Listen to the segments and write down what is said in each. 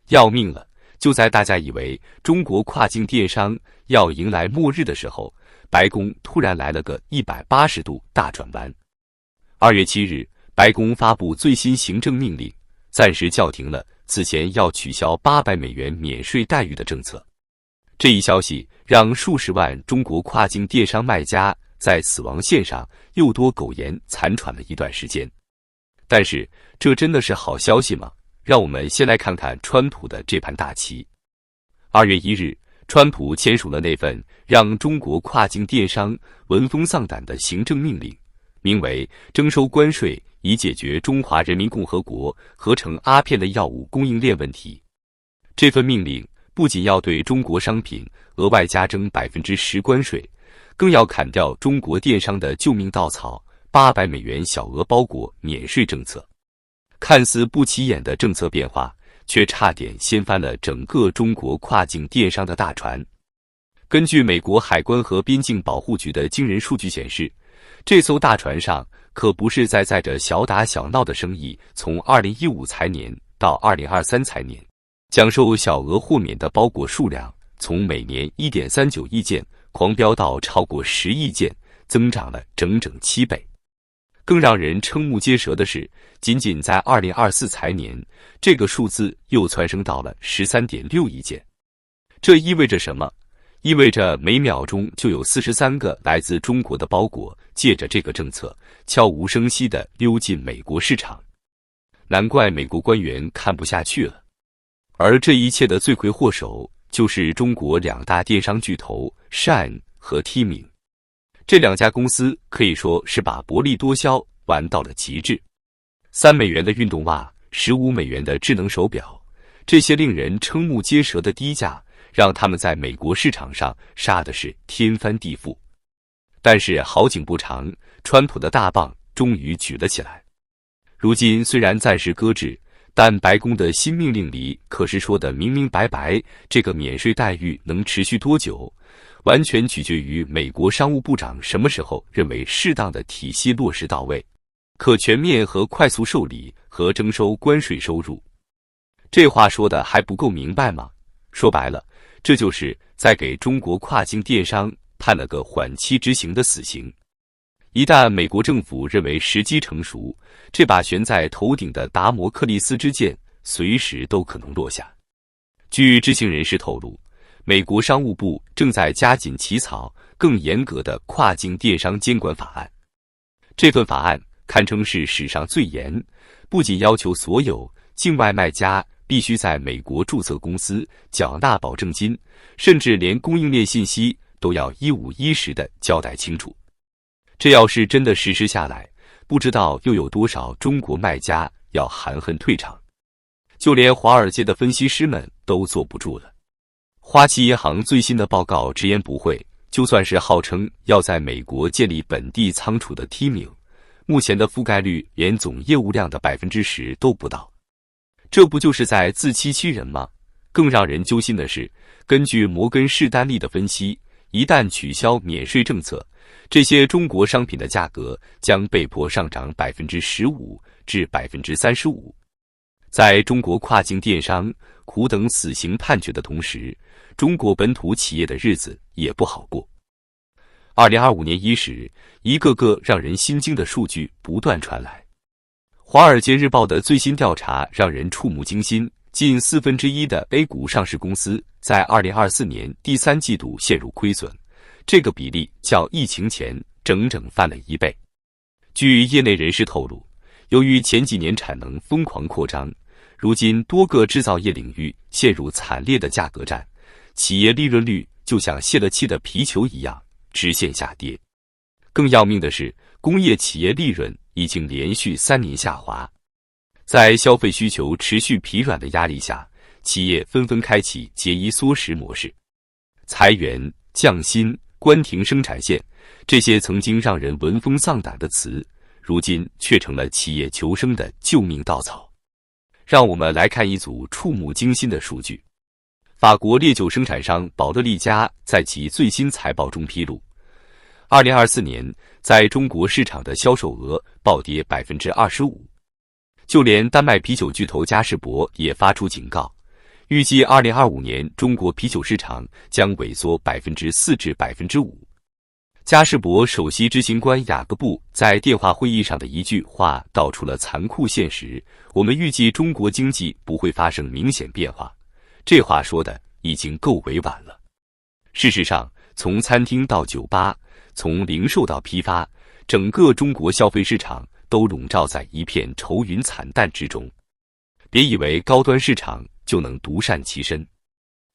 要命了！就在大家以为中国跨境电商要迎来末日的时候，白宫突然来了个180度大转弯。2月7日，白宫发布最新行政命令，暂时叫停了此前要取消$800免税待遇的政策。这一消息让数十万中国跨境电商卖家在死亡线上又多苟延残喘了一段时间。但是，这真的是好消息吗？让我们先来看看川普的这盘大棋。2月1日，川普签署了那份让中国跨境电商闻风丧胆的行政命令，名为《征收关税以解决中华人民共和国合成阿片的药物供应链问题》。这份命令不仅要对中国商品额外加征10%关税，更要砍掉中国电商的救命稻草$800小额包裹免税政策。看似不起眼的政策变化，却差点掀翻了整个中国跨境电商的大船。根据美国海关和边境保护局的惊人数据显示，这艘大船上可不是在载着小打小闹的生意，从2015财年到2023财年，讲授小额豁免的包裹数量从每年1.39亿件狂飙到超过10亿件，增长了整整7倍。更让人瞠目结舌的是，仅仅在2024财年，这个数字又蹿升到了13.6亿件。这意味着什么？意味着每秒钟就有43个来自中国的包裹借着这个政策悄无声息地溜进美国市场。难怪美国官员看不下去了。而这一切的罪魁祸首就是中国2大电商巨头 Shein 和 Temu。这2家公司可以说是把薄利多销玩到了极致。$3的运动袜，$15的智能手表，这些令人瞠目结舌的低价，让他们在美国市场上杀的是天翻地覆。但是好景不长，川普的大棒终于举了起来。如今虽然暂时搁置，但白宫的新命令里可是说的明明白白，这个免税待遇能持续多久，完全取决于美国商务部长什么时候认为适当的体系落实到位，可全面和快速受理和征收关税收入。这话说的还不够明白吗？说白了，这就是在给中国跨境电商判了个缓期执行的死刑。一旦美国政府认为时机成熟，这把悬在头顶的达摩克利斯之剑随时都可能落下。据知情人士透露，美国商务部正在加紧起草更严格的跨境电商监管法案。这份法案堪称是史上最严，不仅要求所有境外卖家必须在美国注册公司缴纳保证金，甚至连供应链信息都要一五一十地交代清楚。这要是真的实施下来，不知道又有多少中国卖家要含恨退场。就连华尔街的分析师们都坐不住了。花旗银行最新的报告直言不讳，就算是号称要在美国建立本地仓储的 Temu， 目前的覆盖率连总业务量的10%都不到。这不就是在自欺欺人吗？更让人揪心的是，根据摩根士丹利的分析，一旦取消免税政策，这些中国商品的价格将被迫上涨15%至35%。在中国跨境电商苦等死刑判决的同时，中国本土企业的日子也不好过。2025年伊始，一个个让人心惊的数据不断传来。华尔街日报的最新调查让人触目惊心，近1/4的 A 股上市公司在2024年第3季度陷入亏损，这个比例较疫情前整整翻了1倍。据业内人士透露，由于前几年产能疯狂扩张，如今多个制造业领域陷入惨烈的价格战，企业利润率就像泄了气的皮球一样直线下跌。更要命的是，工业企业利润已经连续3年下滑。在消费需求持续疲软的压力下，企业纷纷开启节衣缩食模式，裁员、降薪、关停生产线，这些曾经让人闻风丧胆的词，如今却成了企业求生的救命稻草。让我们来看一组触目惊心的数据。法国烈酒生产商保乐利家在其最新财报中披露，2024年在中国市场的销售额暴跌25%。就连丹麦啤酒巨头嘉士伯也发出警告，预计2025年中国啤酒市场将萎缩4%至5%。嘉士伯首席执行官雅各布在电话会议上的一句话道出了残酷现实：我们预计中国经济不会发生明显变化。这话说的已经够委婉了。事实上，从餐厅到酒吧，从零售到批发，整个中国消费市场都笼罩在一片愁云惨淡之中。别以为高端市场就能独善其身。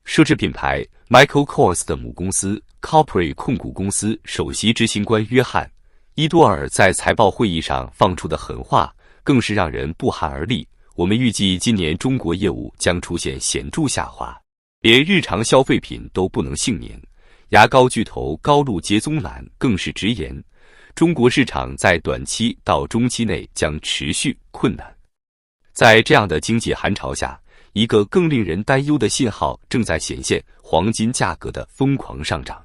奢侈品牌 Michael Kors 的母公司 Capri 控股公司首席执行官约翰·伊多尔在财报会议上放出的狠话，更是让人不寒而栗。我们预计今年中国业务将出现显著下滑，连日常消费品都不能幸免。牙膏巨头高露洁棕兰更是直言，中国市场在短期到中期内将持续困难。在这样的经济寒潮下，一个更令人担忧的信号正在显现：黄金价格的疯狂上涨。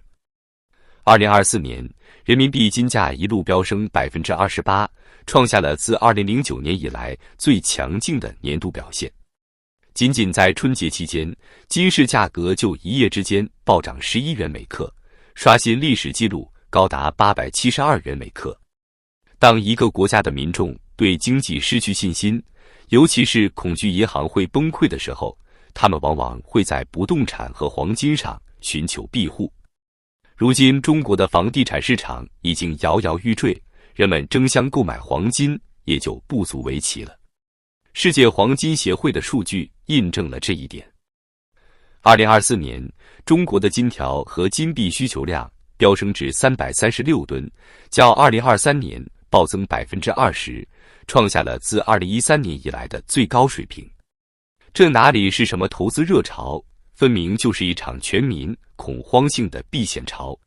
2024年，人民币金价一路飙升28%，创下了自2009年以来最强劲的年度表现。仅仅在春节期间，金市价格就一夜之间暴涨11元每克，刷新历史纪录，高达872元每克。当一个国家的民众对经济失去信心，尤其是恐惧银行会崩溃的时候，他们往往会在不动产和黄金上寻求庇护。如今，中国的房地产市场已经摇摇欲坠，人们争相购买黄金也就不足为奇了。世界黄金协会的数据印证了这一点。2024年，中国的金条和金币需求量飙升至336吨，较2023年暴增20%，创下了自2013年以来的最高水平。这哪里是什么投资热潮，分明就是一场全民恐慌性的避险潮。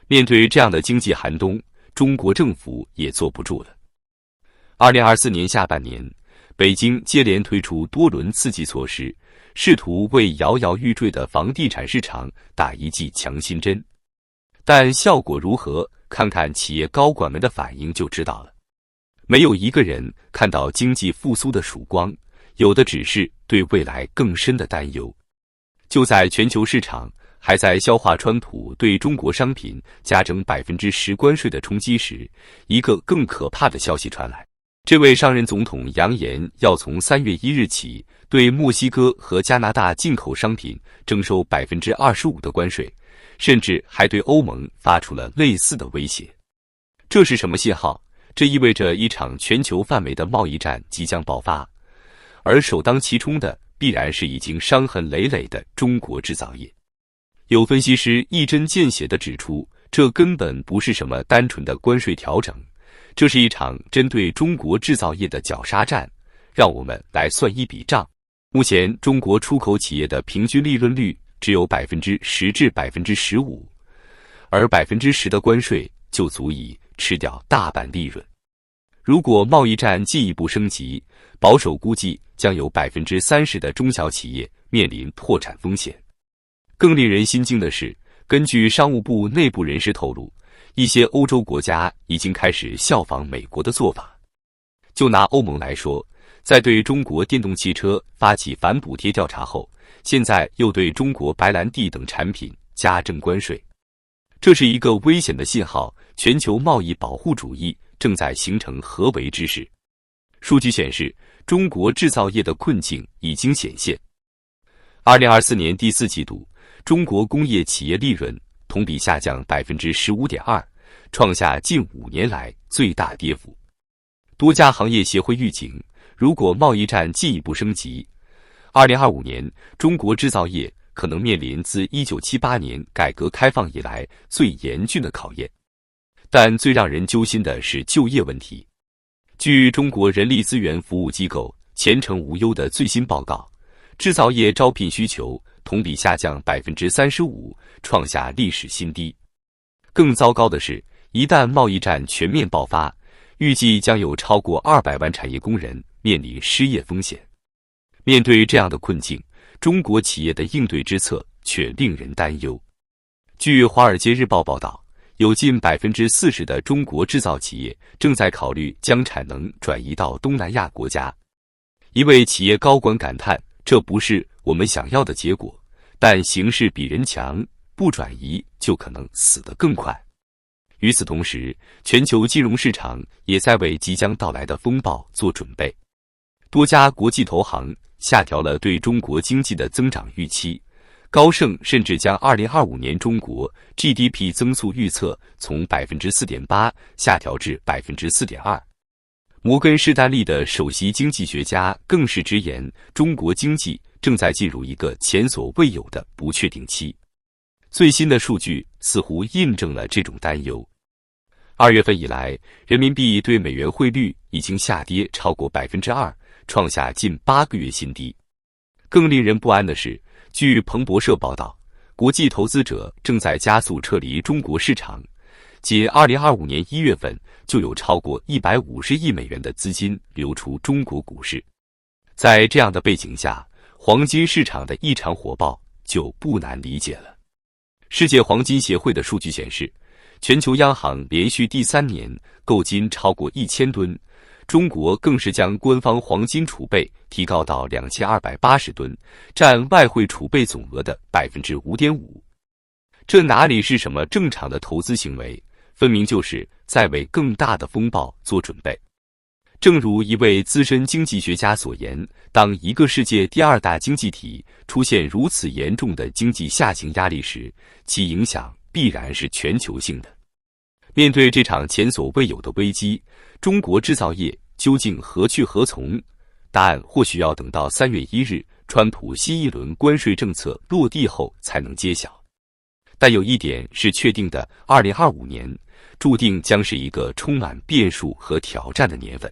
面对这样的经济寒冬，中国政府也坐不住了。2024年下半年，北京接连推出多轮刺激措施，试图为摇摇欲坠的房地产市场打一剂强心针。但效果如何，看看企业高管们的反应就知道了。没有一个人看到经济复苏的曙光，有的只是对未来更深的担忧。就在全球市场还在消化川普对中国商品加征10%关税的冲击时，一个更可怕的消息传来。这位上任总统扬言要从3月1日起对墨西哥和加拿大进口商品征收25%的关税，甚至还对欧盟发出了类似的威胁。这是什么信号？这意味着一场全球范围的贸易战即将爆发，而首当其冲的必然是已经伤痕累累的中国制造业。有分析师一针见血地指出，这根本不是什么单纯的关税调整，这是一场针对中国制造业的绞杀战。让我们来算一笔账。目前中国出口企业的平均利润率只有10%至15%，而10%的关税就足以吃掉大半利润。如果贸易战进一步升级，保守估计将有30%的中小企业面临破产风险。更令人心惊的是，根据商务部内部人士透露，一些欧洲国家已经开始效仿美国的做法。就拿欧盟来说，在对中国电动汽车发起反补贴调查后，现在又对中国白兰地等产品加征关税。这是一个危险的信号，全球贸易保护主义正在形成合围之势。数据显示，中国制造业的困境已经显现。2024年第4季度，中国工业企业利润同比下降15.2%，创下近5年来最大跌幅。多家行业协会预警，如果贸易战进一步升级，2025年中国制造业可能面临自1978年改革开放以来最严峻的考验。但最让人揪心的是就业问题。据中国人力资源服务机构前程无忧的最新报告，制造业招聘需求同比下降35%，创下历史新低。更糟糕的是，一旦贸易战全面爆发，预计将有超过200万产业工人面临失业风险。面对这样的困境，中国企业的应对之策却令人担忧。据《华尔街日报》报道，有近40%的中国制造企业正在考虑将产能转移到东南亚国家。一位企业高管感叹，这不是我们想要的结果，但形势比人强，不转移就可能死得更快。与此同时，全球金融市场也在为即将到来的风暴做准备。多家国际投行下调了对中国经济的增长预期，高盛甚至将2025年中国 GDP 增速预测从 4.8% 下调至 4.2%。摩根士丹利的首席经济学家更是直言，中国经济正在进入一个前所未有的不确定期。最新的数据似乎印证了这种担忧。2月份以来，人民币对美元汇率已经下跌超过 2%， 创下近8个月新低。更令人不安的是，据彭博社报道，国际投资者正在加速撤离中国市场，仅2025年1月份就有超过150亿美元的资金流出中国股市。在这样的背景下，黄金市场的异常火爆就不难理解了。世界黄金协会的数据显示，全球央行连续第3年购金超过1000吨，中国更是将官方黄金储备提高到2280吨，占外汇储备总额的 5.5%。这哪里是什么正常的投资行为，分明就是在为更大的风暴做准备。正如一位资深经济学家所言，当一个世界第2大经济体出现如此严重的经济下行压力时，其影响必然是全球性的。面对这场前所未有的危机，中国制造业究竟何去何从？答案或许要等到3月1日川普新一轮关税政策落地后才能揭晓。但有一点是确定的，2025年注定将是一个充满变数和挑战的年份。